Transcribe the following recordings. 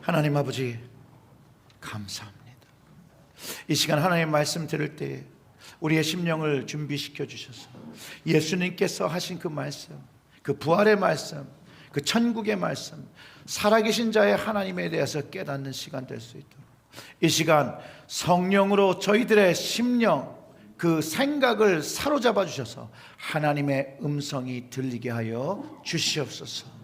하나님 아버지 감사합니다. 이 시간 하나님 말씀 들을 때 우리의 심령을 준비시켜 주셔서 예수님께서 하신 그 말씀, 그 부활의 말씀, 그 천국의 말씀, 살아계신 자의 하나님에 대해서 깨닫는 시간 될 수 있도록 이 시간 성령으로 저희들의 심령, 그 생각을 사로잡아 주셔서 하나님의 음성이 들리게 하여 주시옵소서.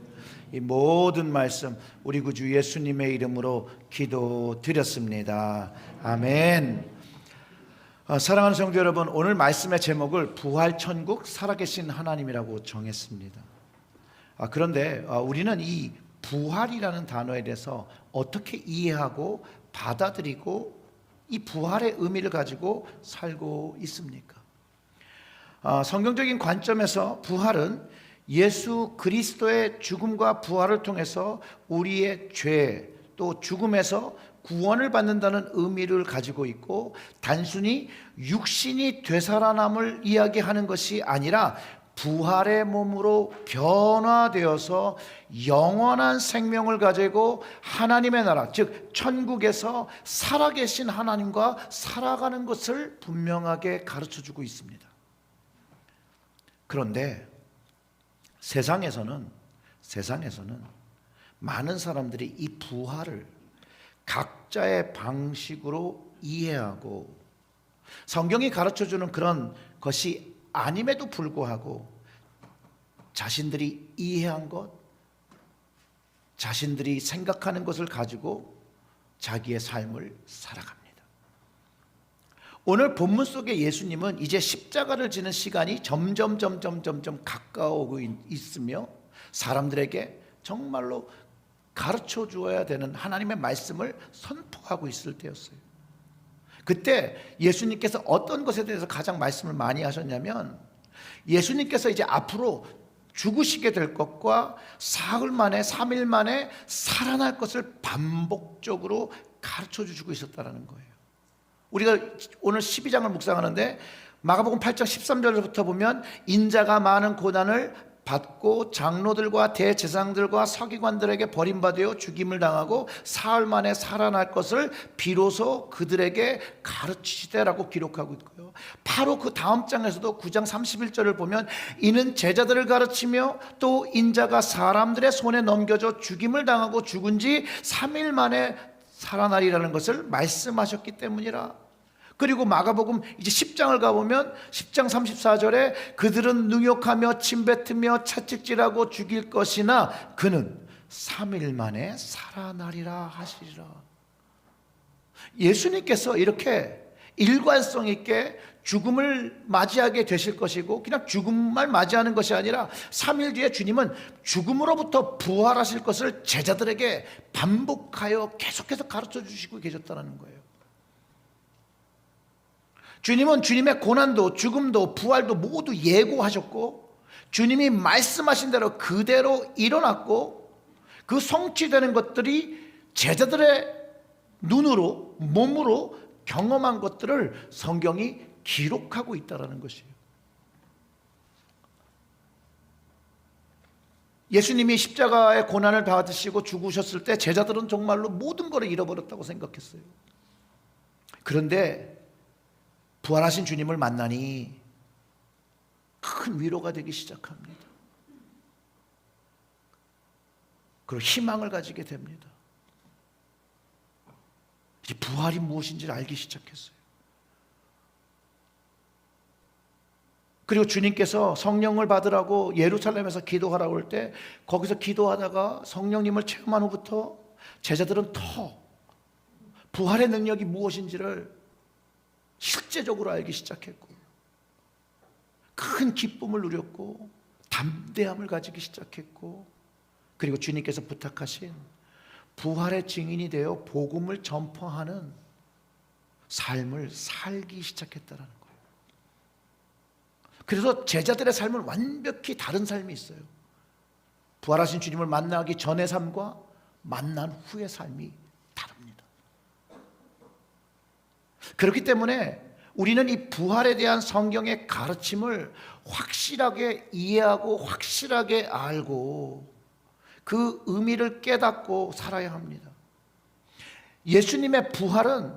이 모든 말씀 우리 구주 예수님의 이름으로 기도드렸습니다. 아멘. 사랑하는 성도 여러분, 오늘 말씀의 제목을 부활천국 살아계신 하나님이라고 정했습니다. 그런데 우리는 이 부활이라는 단어에 대해서 어떻게 이해하고 받아들이고 이 부활의 의미를 가지고 살고 있습니까? 성경적인 관점에서 부활은 예수 그리스도의 죽음과 부활을 통해서 우리의 죄 또 죽음에서 구원을 받는다는 의미를 가지고 있고, 단순히 육신이 되살아남을 이야기하는 것이 아니라 부활의 몸으로 변화되어서 영원한 생명을 가지고 하나님의 나라, 즉 천국에서 살아계신 하나님과 살아가는 것을 분명하게 가르쳐주고 있습니다. 그런데 세상에서는 많은 사람들이 이 부활을 각자의 방식으로 이해하고 성경이 가르쳐주는 그런 것이 아님에도 불구하고 자신들이 이해한 것, 자신들이 생각하는 것을 가지고 자기의 삶을 살아갑니다. 오늘 본문 속에 예수님은 이제 십자가를 지는 시간이 점점 가까워오고 있으며 사람들에게 정말로 가르쳐 주어야 되는 하나님의 말씀을 선포하고 있을 때였어요. 그때 예수님께서 어떤 것에 대해서 가장 말씀을 많이 하셨냐면, 예수님께서 이제 앞으로 죽으시게 될 것과 사흘 만에 3일 만에 살아날 것을 반복적으로 가르쳐 주시고 있었다는 거예요. 우리가 오늘 12장을 묵상하는데 마가복음 8장 13절부터 보면 인자가 많은 고난을 받고 장로들과 대제사장들과 서기관들에게 버림받아 죽임을 당하고 사흘 만에 살아날 것을 비로소 그들에게 가르치시되라고 기록하고 있고요. 바로 그 다음 장에서도 9장 31절을 보면 이는 제자들을 가르치며 또 인자가 사람들의 손에 넘겨져 죽임을 당하고 죽은 지 3일 만에 살아나리라는 것을 말씀하셨기 때문이라. 그리고 마가복음 이제 10장을 가보면 10장 34절에 그들은 능욕하며 침뱉으며 채찍질하고 죽일 것이나 그는 3일 만에 살아나리라 하시리라. 예수님께서 이렇게 일관성 있게 죽음을 맞이하게 되실 것이고, 그냥 죽음만 맞이하는 것이 아니라 3일 뒤에 주님은 죽음으로부터 부활하실 것을 제자들에게 반복하여 계속해서 가르쳐 주시고 계셨다는 거예요. 주님은 주님의 고난도 죽음도 부활도 모두 예고하셨고, 주님이 말씀하신 대로 그대로 일어났고, 그 성취되는 것들이 제자들의 눈으로 몸으로 경험한 것들을 성경이 기록하고 있다는 것이에요. 예수님이 십자가의 고난을 받으시고 죽으셨을 때 제자들은 정말로 모든 것을 잃어버렸다고 생각했어요. 그런데 부활하신 주님을 만나니 큰 위로가 되기 시작합니다. 그리고 희망을 가지게 됩니다. 이제 부활이 무엇인지를 알기 시작했어요. 그리고 주님께서 성령을 받으라고 예루살렘에서 기도하라고 할 때 거기서 기도하다가 성령님을 체험한 후부터 제자들은 더 부활의 능력이 무엇인지를 실제적으로 알기 시작했고, 큰 기쁨을 누렸고 담대함을 가지기 시작했고, 그리고 주님께서 부탁하신 부활의 증인이 되어 복음을 전파하는 삶을 살기 시작했다는 거예요. 그래서 제자들의 삶은 완벽히 다른 삶이 있어요. 부활하신 주님을 만나기 전의 삶과 만난 후의 삶이 다릅니다. 그렇기 때문에 우리는 이 부활에 대한 성경의 가르침을 확실하게 이해하고 확실하게 알고 그 의미를 깨닫고 살아야 합니다. 예수님의 부활은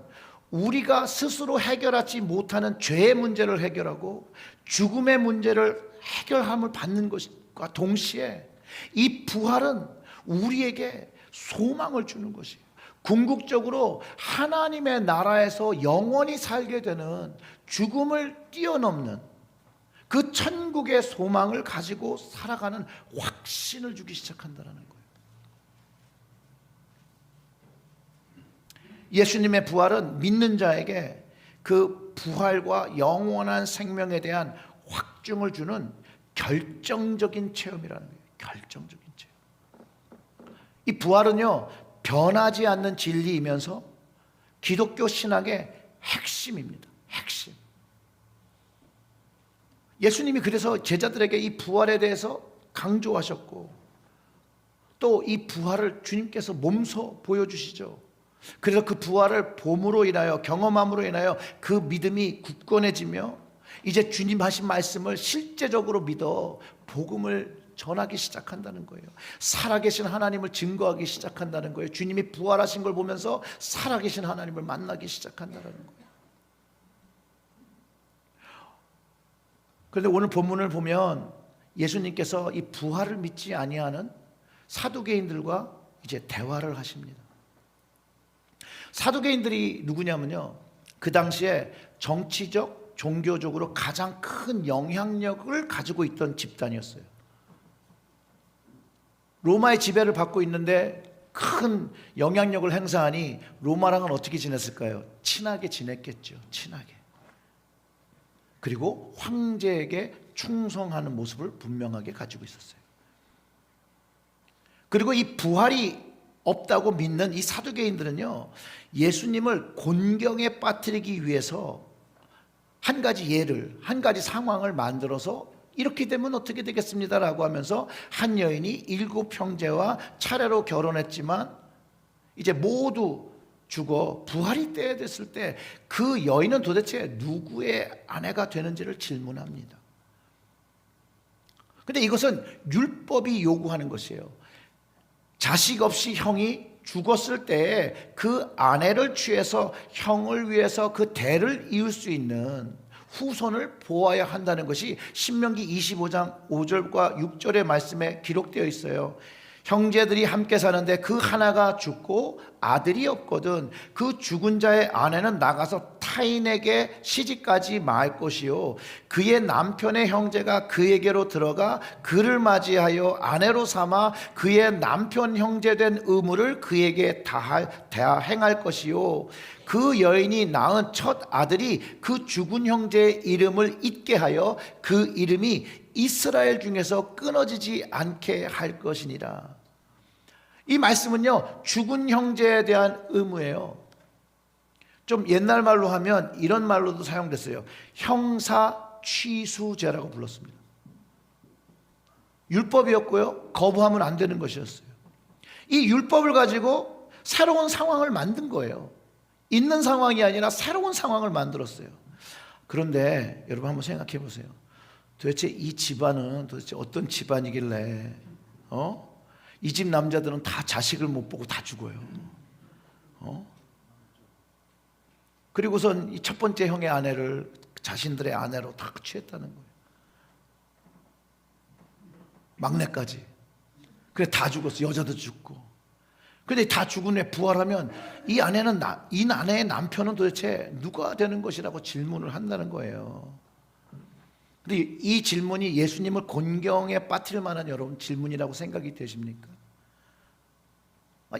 우리가 스스로 해결하지 못하는 죄의 문제를 해결하고 죽음의 문제를 해결함을 받는 것과 동시에 이 부활은 우리에게 소망을 주는 것이에요. 궁극적으로 하나님의 나라에서 영원히 살게 되는 죽음을 뛰어넘는 그 천국의 소망을 가지고 살아가는 확신을 주기 시작한다는 거예요. 예수님의 부활은 믿는 자에게 그 부활과 영원한 생명에 대한 확증을 주는 결정적인 체험이라는 거예요. 결정적인 체험. 이 부활은요, 변하지 않는 진리이면서 기독교 신학의 핵심입니다. 핵심. 예수님이 그래서 제자들에게 이 부활에 대해서 강조하셨고, 또 이 부활을 주님께서 몸소 보여주시죠. 그래서 그 부활을 봄으로 인하여, 경험함으로 인하여 그 믿음이 굳건해지며 이제 주님 하신 말씀을 실제적으로 믿어 복음을 전하기 시작한다는 거예요. 살아계신 하나님을 증거하기 시작한다는 거예요. 주님이 부활하신 걸 보면서 살아계신 하나님을 만나기 시작한다는 거예요. 그런데 오늘 본문을 보면 예수님께서 이 부활을 믿지 아니하는 사두개인들과 이제 대화를 하십니다. 사두개인들이 누구냐면요, 그 당시에 정치적, 종교적으로 가장 큰 영향력을 가지고 있던 집단이었어요. 로마의 지배를 받고 있는데 큰 영향력을 행사하니 로마랑은 어떻게 지냈을까요? 친하게 지냈겠죠. 친하게. 그리고 황제에게 충성하는 모습을 분명하게 가지고 있었어요. 그리고 이 부활이 없다고 믿는 이 사두개인들은요, 예수님을 곤경에 빠뜨리기 위해서 한 가지 예를, 한 가지 상황을 만들어서 이렇게 되면 어떻게 되겠습니다 라고 하면서 한 여인이 7 형제와 차례로 결혼했지만 이제 모두 죽어 부활이 때에 됐을 때 그 여인은 도대체 누구의 아내가 되는지를 질문합니다. 근데 이것은 율법이 요구하는 것이에요. 자식 없이 형이 죽었을 때 그 아내를 취해서 형을 위해서 그 대를 이을 수 있는 후손을 보아야 한다는 것이 신명기 25장 5절과 6절의 말씀에 기록되어 있어요. 형제들이 함께 사는데 그 하나가 죽고 아들이 없거든 그 죽은 자의 아내는 나가서 타인에게 시집가지 말 것이요 그의 남편의 형제가 그에게로 들어가 그를 맞이하여 아내로 삼아 그의 남편 형제된 의무를 그에게 다 행할 것이요 그 여인이 낳은 첫 아들이 그 죽은 형제의 이름을 잊게 하여 그 이름이 이스라엘 중에서 끊어지지 않게 할 것이니라. 이 말씀은요, 죽은 형제에 대한 의무예요. 좀 옛날 말로 하면 이런 말로도 사용됐어요. 형사 취수제라고 불렀습니다. 율법이었고요, 거부하면 안 되는 것이었어요. 이 율법을 가지고 새로운 상황을 만든 거예요. 있는 상황이 아니라 새로운 상황을 만들었어요. 그런데 여러분 한번 생각해 보세요. 도대체 이 집안은 도대체 어떤 집안이길래 이 집 남자들은 다 자식을 못 보고 다 죽어요. 그리고선 이 첫 번째 형의 아내를 자신들의 아내로 다 취했다는 거예요. 막내까지. 그래 다 죽었어. 여자도 죽고. 근데 다 죽은 애 부활하면 이 아내의 남편은 도대체 누가 되는 것이라고 질문을 한다는 거예요. 근데 이 질문이 예수님을 곤경에 빠뜨릴 만한 여러분 질문이라고 생각이 되십니까?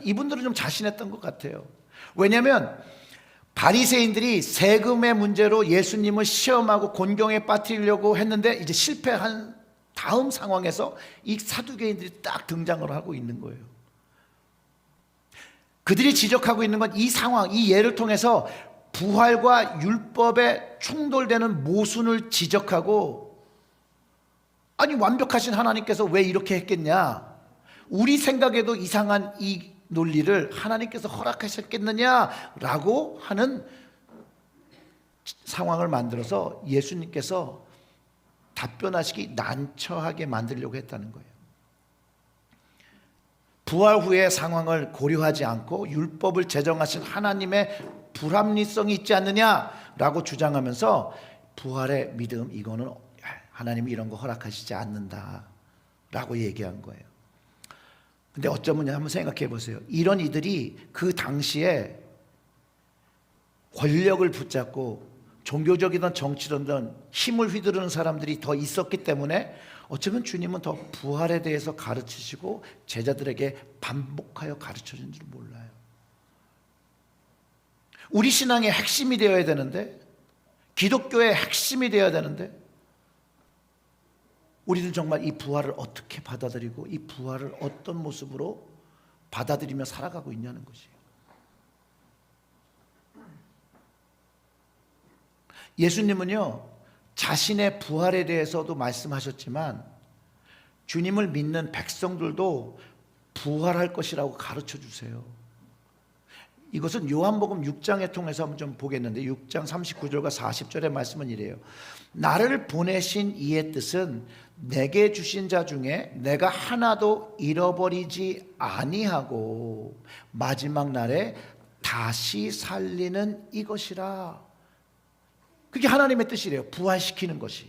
이분들은 좀 자신했던 것 같아요. 왜냐하면 바리새인들이 세금의 문제로 예수님을 시험하고 곤경에 빠뜨리려고 했는데 이제 실패한 다음 상황에서 이 사두개인들이 딱 등장을 하고 있는 거예요. 그들이 지적하고 있는 건 이 상황, 이 예를 통해서 부활과 율법에 충돌되는 모순을 지적하고, 아니 완벽하신 하나님께서 왜 이렇게 했겠냐, 우리 생각에도 이상한 이 논리를 하나님께서 허락하셨겠느냐라고 하는 상황을 만들어서 예수님께서 답변하시기 난처하게 만들려고 했다는 거예요. 부활 후의 상황을 고려하지 않고 율법을 제정하신 하나님의 불합리성이 있지 않느냐라고 주장하면서 부활의 믿음, 이거는 하나님이 이런 거 허락하시지 않는다라고 얘기한 거예요. 근데 어쩌면 한번 생각해 보세요. 이런 이들이 그 당시에 권력을 붙잡고 종교적이든 정치든 힘을 휘두르는 사람들이 더 있었기 때문에 어쩌면 주님은 더 부활에 대해서 가르치시고 제자들에게 반복하여 가르쳐준 줄 몰라요. 우리 신앙의 핵심이 되어야 되는데, 기독교의 핵심이 되어야 되는데, 우리는 정말 이 부활을 어떻게 받아들이고 이 부활을 어떤 모습으로 받아들이며 살아가고 있냐는 것이에요. 예수님은요, 자신의 부활에 대해서도 말씀하셨지만 주님을 믿는 백성들도 부활할 것이라고 가르쳐 주세요. 이것은 요한복음 6장에 통해서 한번 좀 보겠는데, 6장 39절과 40절의 말씀은 이래요. 나를 보내신 이의 뜻은 내게 주신 자 중에 내가 하나도 잃어버리지 아니하고 마지막 날에 다시 살리는 이것이라. 그게 하나님의 뜻이래요. 부활시키는 것이.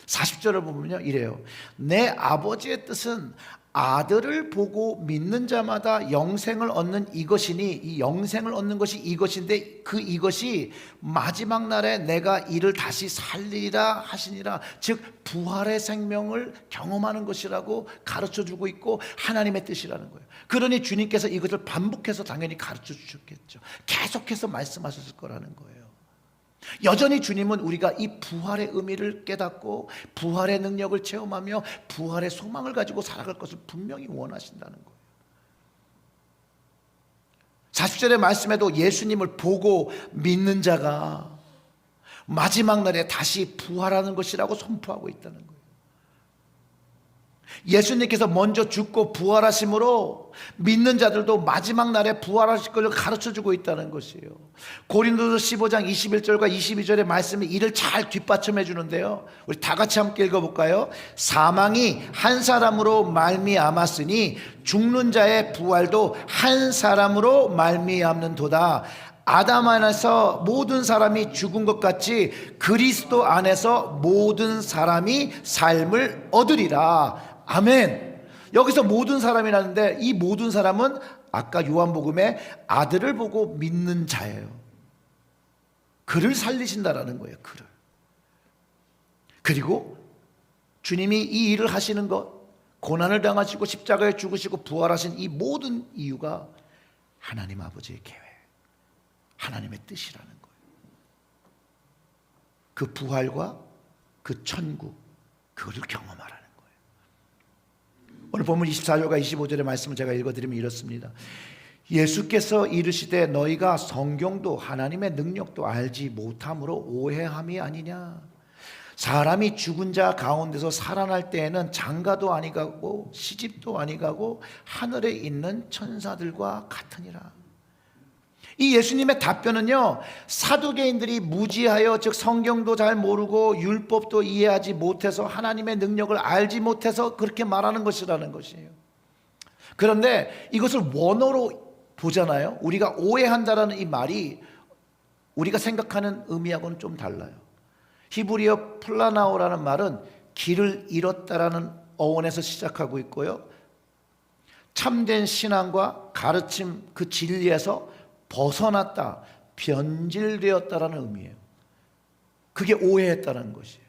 40절을 보면요, 이래요. 내 아버지의 뜻은 아들을 보고 믿는 자마다 영생을 얻는 이것이니, 이 영생을 얻는 것이 이것인데 그 이것이 마지막 날에 내가 이를 다시 살리리라 하시니라. 즉 부활의 생명을 경험하는 것이라고 가르쳐주고 있고 하나님의 뜻이라는 거예요. 그러니 주님께서 이것을 반복해서 당연히 가르쳐 주셨겠죠. 계속해서 말씀하셨을 거라는 거예요. 여전히 주님은 우리가 이 부활의 의미를 깨닫고 부활의 능력을 체험하며 부활의 소망을 가지고 살아갈 것을 분명히 원하신다는 거예요. 40절의 말씀에도 예수님을 보고 믿는 자가 마지막 날에 다시 부활하는 것이라고 선포하고 있다는 거예요. 예수님께서 먼저 죽고 부활하심으로 믿는 자들도 마지막 날에 부활하실 것을 가르쳐주고 있다는 것이에요. 고린도서 15장 21절과 22절의 말씀이 이를 잘 뒷받침해 주는데요, 우리 다 같이 함께 읽어볼까요? 사망이 한 사람으로 말미암았으니 죽는 자의 부활도 한 사람으로 말미암는도다. 아담 안에서 모든 사람이 죽은 것 같이 그리스도 안에서 모든 사람이 삶을 얻으리라. 아멘. 여기서 모든 사람이라는데 이 모든 사람은 아까 요한복음에 아들을 보고 믿는 자예요. 그를 살리신다라는 거예요. 그를. 그리고 주님이 이 일을 하시는 것, 고난을 당하시고 십자가에 죽으시고 부활하신 이 모든 이유가 하나님 아버지의 계획, 하나님의 뜻이라는 거예요. 그 부활과 그 천국, 그것을 경험하라는 거예요. 오늘 본문 24절과 25절의 말씀을 제가 읽어드리면 이렇습니다. 예수께서 이르시되 너희가 성경도 하나님의 능력도 알지 못함으로 오해함이 아니냐. 사람이 죽은 자 가운데서 살아날 때에는 장가도 아니가고 시집도 아니가고 하늘에 있는 천사들과 같으니라. 이 예수님의 답변은요, 사두개인들이 무지하여, 즉 성경도 잘 모르고 율법도 이해하지 못해서 하나님의 능력을 알지 못해서 그렇게 말하는 것이라는 것이에요. 그런데 이것을 원어로 보잖아요. 우리가 오해한다라는 이 말이 우리가 생각하는 의미하고는 좀 달라요. 히브리어 플라나오라는 말은 길을 잃었다라는 어원에서 시작하고 있고요, 참된 신앙과 가르침, 그 진리에서 벗어났다, 변질되었다라는 의미예요. 그게 오해했다는 것이에요.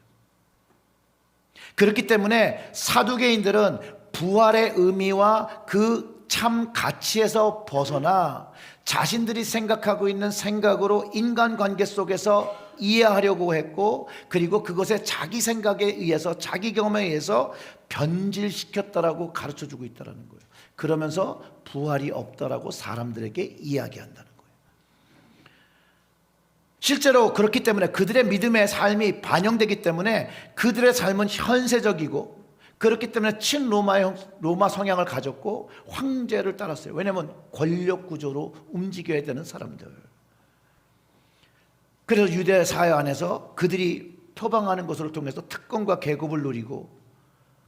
그렇기 때문에 사두개인들은 부활의 의미와 그 참 가치에서 벗어나 자신들이 생각하고 있는 생각으로 인간관계 속에서 이해하려고 했고, 그리고 그것에 자기 생각에 의해서, 자기 경험에 의해서 변질시켰다라고 가르쳐주고 있다는 거예요. 그러면서 부활이 없다라고 사람들에게 이야기한다는 거예요. 실제로 그렇기 때문에 그들의 믿음의 삶이 반영되기 때문에 그들의 삶은 현세적이고, 그렇기 때문에 친로마 성향을 가졌고 황제를 따랐어요. 왜냐하면 권력 구조로 움직여야 되는 사람들. 그래서 유대 사회 안에서 그들이 표방하는 것을 통해서 특권과 계급을 누리고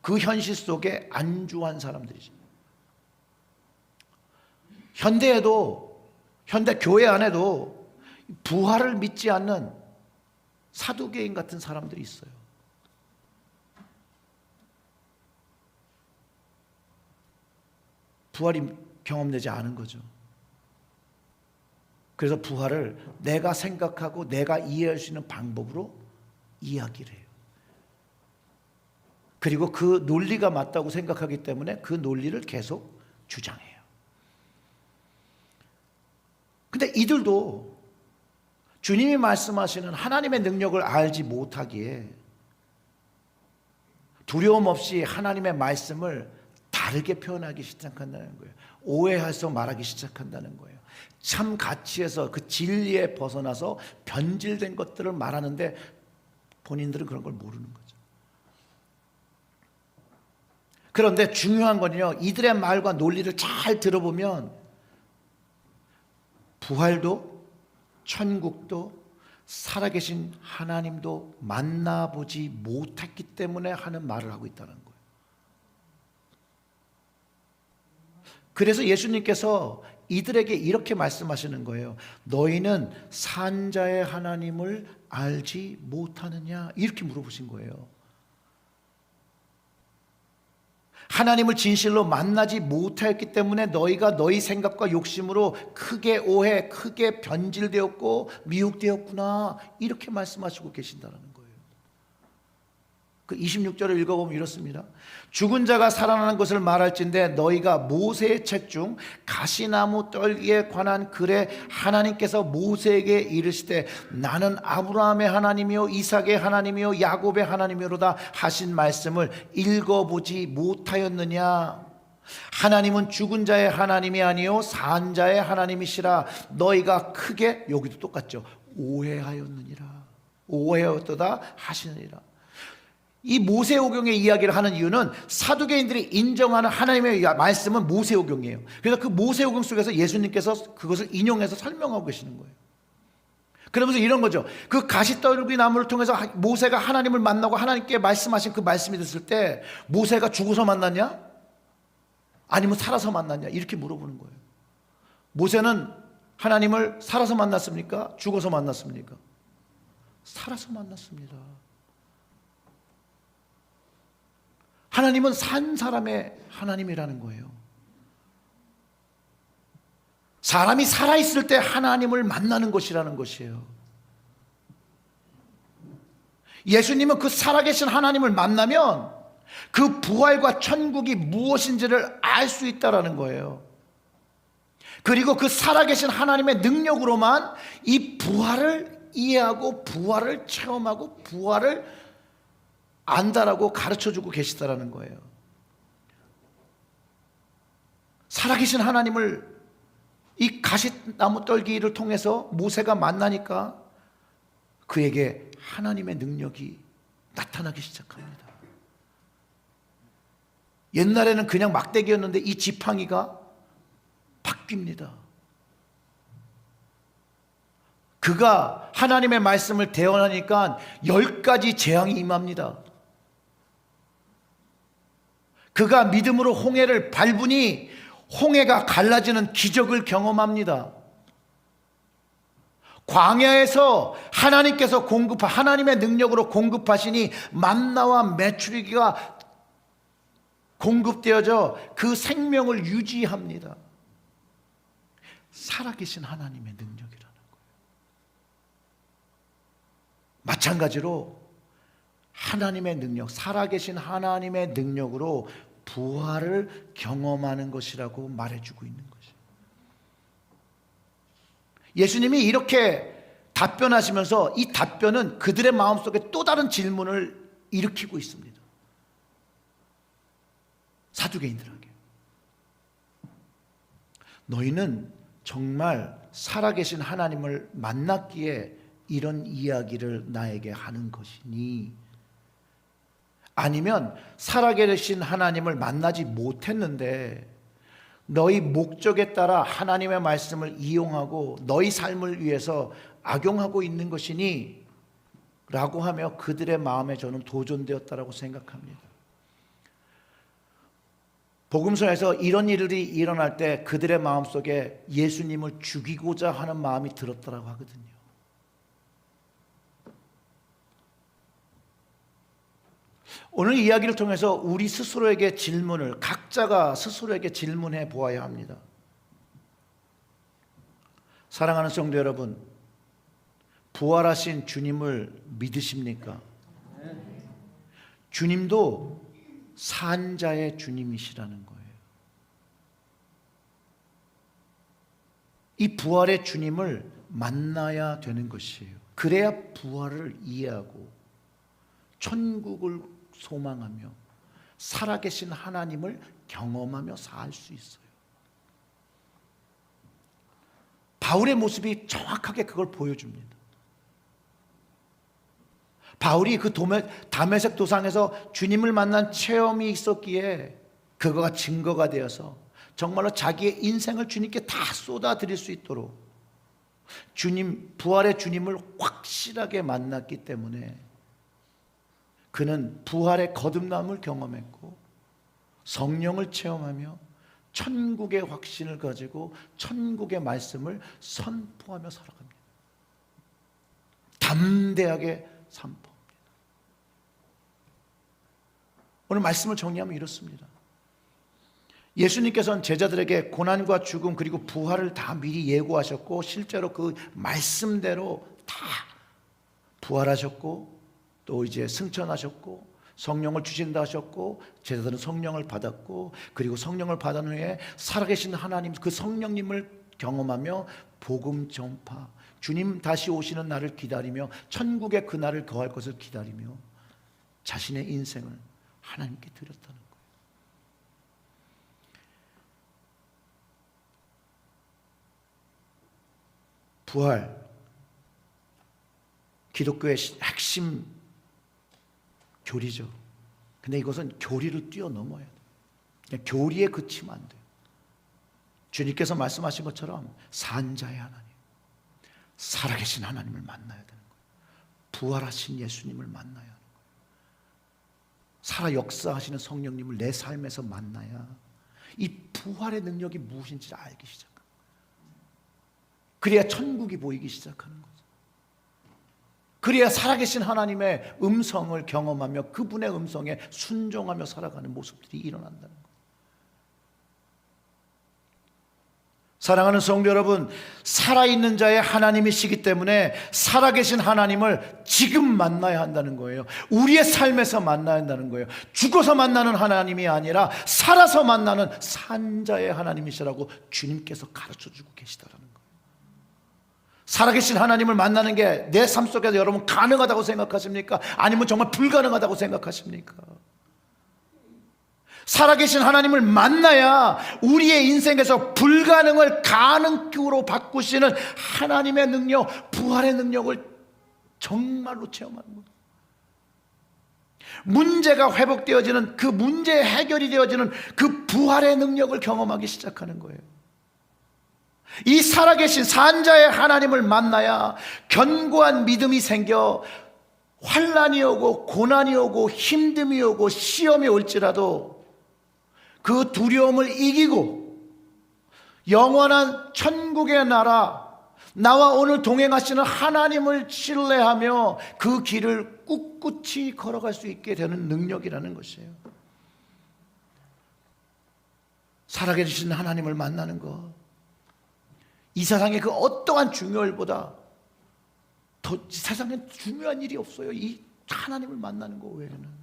그 현실 속에 안주한 사람들이죠. 현대에도, 현대 교회 안에도 부활을 믿지 않는 사두개인 같은 사람들이 있어요. 부활이 경험되지 않은 거죠. 그래서 부활을 내가 생각하고 내가 이해할 수 있는 방법으로 이야기를 해요. 그리고 그 논리가 맞다고 생각하기 때문에 그 논리를 계속 주장해요. 근데 이들도 주님이 말씀하시는 하나님의 능력을 알지 못하기에 두려움 없이 하나님의 말씀을 다르게 표현하기 시작한다는 거예요. 오해해서 말하기 시작한다는 거예요. 참 가치에서 그 진리에 벗어나서 변질된 것들을 말하는데 본인들은 그런 걸 모르는 거죠. 그런데 중요한 건요, 이들의 말과 논리를 잘 들어보면 부활도 천국도 살아계신 하나님도 만나보지 못했기 때문에 하는 말을 하고 있다는 거예요. 그래서 예수님께서 이들에게 이렇게 말씀하시는 거예요. 너희는 산자의 하나님을 알지 못하느냐? 이렇게 물어보신 거예요. 하나님을 진실로 만나지 못했기 때문에 너희가 너희 생각과 욕심으로 크게 오해, 크게 변질되었고 미혹되었구나, 이렇게 말씀하시고 계신다는 거예요. 그 26절을 읽어보면 이렇습니다. 죽은 자가 살아나는 것을 말할진대 너희가 모세의 책 중 가시나무 떨기에 관한 글에 하나님께서 모세에게 이르시되 나는 아브라함의 하나님이요 이삭의 하나님이요 야곱의 하나님이로다 하신 말씀을 읽어보지 못하였느냐? 하나님은 죽은 자의 하나님이 아니요 산 자의 하나님이시라 너희가 크게, 여기도 똑같죠, 오해하였느니라. 오해하였도다 하시느니라. 이 모세오경의 이야기를 하는 이유는 사두개인들이 인정하는 하나님의 말씀은 모세오경이에요. 그래서 그 모세오경 속에서 예수님께서 그것을 인용해서 설명하고 계시는 거예요. 그러면서 이런 거죠. 그 가시떨기 나무를 통해서 모세가 하나님을 만나고 하나님께 말씀하신 그 말씀이 됐을 때 모세가 죽어서 만났냐? 아니면 살아서 만났냐? 이렇게 물어보는 거예요. 모세는 하나님을 살아서 만났습니까? 죽어서 만났습니까? 살아서 만났습니다. 하나님은 산 사람의 하나님이라는 거예요. 사람이 살아있을 때 하나님을 만나는 것이라는 것이에요. 예수님은 그 살아계신 하나님을 만나면 그 부활과 천국이 무엇인지를 알 수 있다는 거예요. 그리고 그 살아계신 하나님의 능력으로만 이 부활을 이해하고 부활을 체험하고 부활을 안다라고 가르쳐주고 계시다라는 거예요. 살아계신 하나님을 이 가시나무 떨기를 통해서 모세가 만나니까 그에게 하나님의 능력이 나타나기 시작합니다. 옛날에는 그냥 막대기였는데 이 지팡이가 바뀝니다. 그가 하나님의 말씀을 대언하니까 10가지 재앙이 임합니다. 그가 믿음으로 홍해를 밟으니 홍해가 갈라지는 기적을 경험합니다. 광야에서 하나님께서 하나님의 능력으로 공급하시니 만나와 메추리기가 공급되어져 그 생명을 유지합니다. 살아계신 하나님의 능력이라는 거예요. 마찬가지로 하나님의 능력, 살아계신 하나님의 능력으로 부활을 경험하는 것이라고 말해주고 있는 것이에요. 예수님이 이렇게 답변하시면서 이 답변은 그들의 마음속에 또 다른 질문을 일으키고 있습니다. 사두개인들에게. 너희는 정말 살아계신 하나님을 만났기에 이런 이야기를 나에게 하는 것이니, 아니면 살아계신 하나님을 만나지 못했는데 너희 목적에 따라 하나님의 말씀을 이용하고 너희 삶을 위해서 악용하고 있는 것이니 라고 하며 그들의 마음에 저는 도전되었다라고 생각합니다. 복음서에서 이런 일들이 일어날 때 그들의 마음속에 예수님을 죽이고자 하는 마음이 들었더라고 하거든요. 오늘 이야기를 통해서 우리 스스로에게 질문을, 각자가 스스로에게 질문해 보아야 합니다. 사랑하는 성도 여러분, 부활하신 주님을 믿으십니까? 주님도 산자의 주님이시라는 거예요. 이 부활의 주님을 만나야 되는 것이에요. 그래야 부활을 이해하고 천국을 소망하며 살아계신 하나님을 경험하며 살 수 있어요. 바울의 모습이 정확하게 그걸 보여줍니다. 바울이 그 다메섹 도상에서 주님을 만난 체험이 있었기에 그거가 증거가 되어서 정말로 자기의 인생을 주님께 다 쏟아드릴 수 있도록 주님, 부활의 주님을 확실하게 만났기 때문에 그는 부활의 거듭남을 경험했고 성령을 체험하며 천국의 확신을 가지고 천국의 말씀을 선포하며 살아갑니다. 담대하게 선포합니다. 오늘 말씀을 정리하면 이렇습니다. 예수님께서는 제자들에게 고난과 죽음 그리고 부활을 다 미리 예고하셨고 실제로 그 말씀대로 다 부활하셨고 또 이제 승천하셨고 성령을 주신다 하셨고 제자들은 성령을 받았고 그리고 성령을 받은 후에 살아계신 하나님 그 성령님을 경험하며 복음 전파, 주님 다시 오시는 날을 기다리며 천국의 그 날을 거할 것을 기다리며 자신의 인생을 하나님께 드렸다는 거예요. 부활, 기독교의 핵심 교리죠. 근데 이것은 교리를 뛰어넘어야 돼요. 그냥 교리에 그치면 안 돼요. 주님께서 말씀하신 것처럼 산자의 하나님, 살아계신 하나님을 만나야 되는 거예요. 부활하신 예수님을 만나야 하는 거예요. 살아 역사하시는 성령님을 내 삶에서 만나야 이 부활의 능력이 무엇인지를 알기 시작합니다. 그래야 천국이 보이기 시작하는 거죠. 그래야 살아계신 하나님의 음성을 경험하며 그분의 음성에 순종하며 살아가는 모습들이 일어난다는 거예요. 사랑하는 성도 여러분, 살아있는 자의 하나님이시기 때문에 살아계신 하나님을 지금 만나야 한다는 거예요. 우리의 삶에서 만나야 한다는 거예요. 죽어서 만나는 하나님이 아니라 살아서 만나는 산자의 하나님이시라고 주님께서 가르쳐주고 계시다라는 거예요. 살아계신 하나님을 만나는 게 내 삶 속에서 여러분 가능하다고 생각하십니까? 아니면 정말 불가능하다고 생각하십니까? 살아계신 하나님을 만나야 우리의 인생에서 불가능을 가능으로 바꾸시는 하나님의 능력, 부활의 능력을 정말로 체험하는 거예요. 문제가 회복되어지는 그 문제의 해결이 되어지는 그 부활의 능력을 경험하기 시작하는 거예요. 이 살아계신 산자의 하나님을 만나야 견고한 믿음이 생겨 환난이 오고 고난이 오고 힘듦이 오고 시험이 올지라도 그 두려움을 이기고 영원한 천국의 나라, 나와 오늘 동행하시는 하나님을 신뢰하며 그 길을 꿋꿋이 걸어갈 수 있게 되는 능력이라는 것이에요. 살아계신 하나님을 만나는 것, 이 세상의 그 어떠한 중요일보다 더 세상에 중요한 일이 없어요. 이 하나님을 만나는 것 외에는.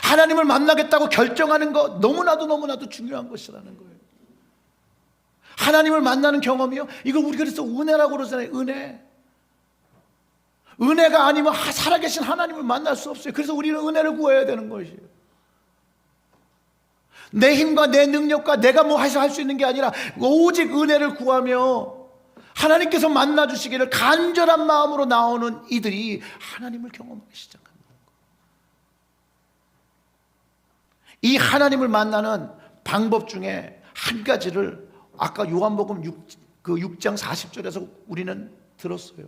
하나님을 만나겠다고 결정하는 것 너무나도 중요한 것이라는 거예요. 하나님을 만나는 경험이요, 이걸 우리가 그래서 은혜라고 그러잖아요. 은혜가 아니면 살아계신 하나님을 만날 수 없어요. 그래서 우리는 은혜를 구해야 되는 것이에요. 내 힘과 내 능력과 내가 뭐 해서 할 수 있는 게 아니라 오직 은혜를 구하며 하나님께서 만나주시기를 간절한 마음으로 나오는 이들이 하나님을 경험하기 시작합니다. 이 하나님을 만나는 방법 중에 한 가지를 아까 요한복음 6장 40절에서 우리는 들었어요.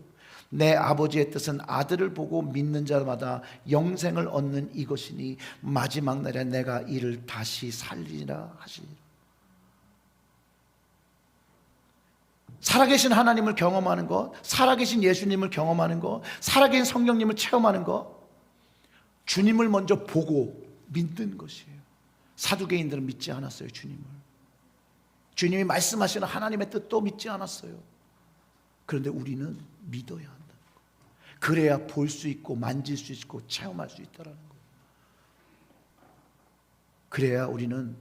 내 아버지의 뜻은 아들을 보고 믿는 자마다 영생을 얻는 이것이니 마지막 날에 내가 이를 다시 살리라 하시니라. 살아계신 하나님을 경험하는 것, 살아계신 예수님을 경험하는 것, 살아계신 성령님을 체험하는 것, 주님을 먼저 보고 믿는 것이에요. 사두개인들은 믿지 않았어요. 주님이 말씀하시는 하나님의 뜻도 믿지 않았어요. 그런데 우리는 믿어야 한다는 거예요. 그래야 볼 수 있고 만질 수 있고 체험할 수 있다는 거예요. 그래야 우리는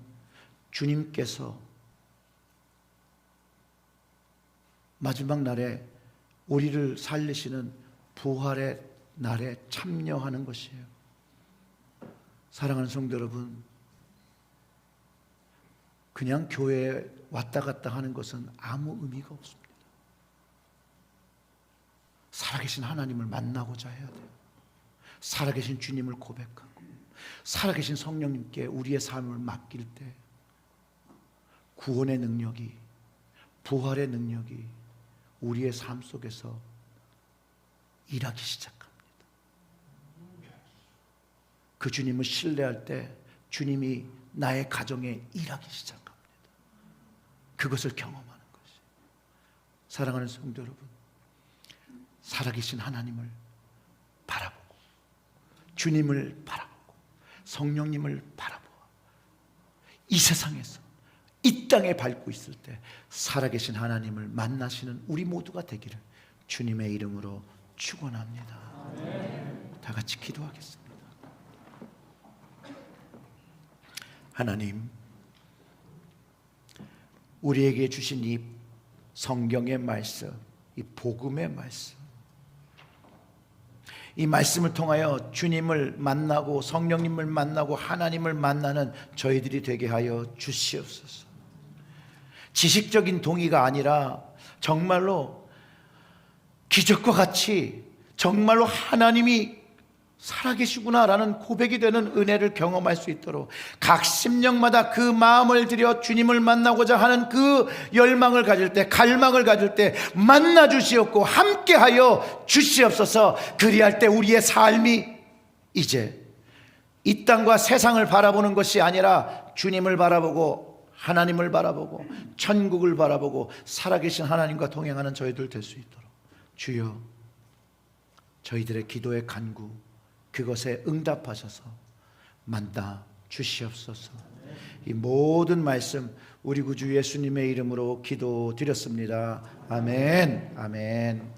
주님께서 마지막 날에 우리를 살리시는 부활의 날에 참여하는 것이에요. 사랑하는 성도 여러분, 그냥 교회에 왔다 갔다 하는 것은 아무 의미가 없습니다. 살아계신 하나님을 만나고자 해야 돼요. 살아계신 주님을 고백하고 살아계신 성령님께 우리의 삶을 맡길 때 구원의 능력이, 부활의 능력이 우리의 삶 속에서 일하기 시작합니다. 그 주님을 신뢰할 때 주님이 나의 가정에 일하기 시작합니다. 그것을 경험하는 것이. 사랑하는 성도 여러분, 살아계신 하나님을 바라보고 주님을 바라보고 성령님을 바라보아 이 세상에서 이 땅에 밟고 있을 때 살아계신 하나님을 만나시는 우리 모두가 되기를 주님의 이름으로 축원합니다. 다 같이 기도하겠습니다. 하나님, 우리에게 주신 이 성경의 말씀, 이 복음의 말씀, 이 말씀을 통하여 주님을 만나고 성령님을 만나고 하나님을 만나는 저희들이 되게 하여 주시옵소서. 지식적인 동의가 아니라 정말로 기적과 같이 정말로 하나님이 살아계시구나라는 고백이 되는 은혜를 경험할 수 있도록 각 심령마다 그 마음을 들여 주님을 만나고자 하는 그 열망을 가질 때, 갈망을 가질 때 만나 주시옵고 함께하여 주시옵소서. 그리할 때 우리의 삶이 이제 이 땅과 세상을 바라보는 것이 아니라 주님을 바라보고 하나님을 바라보고 천국을 바라보고 살아계신 하나님과 동행하는 저희들 될 수 있도록 주여, 저희들의 기도의 간구 그것에 응답하셔서 만나 주시옵소서. 이 모든 말씀 우리 구주 예수님의 이름으로 기도드렸습니다. 아멘. 아멘.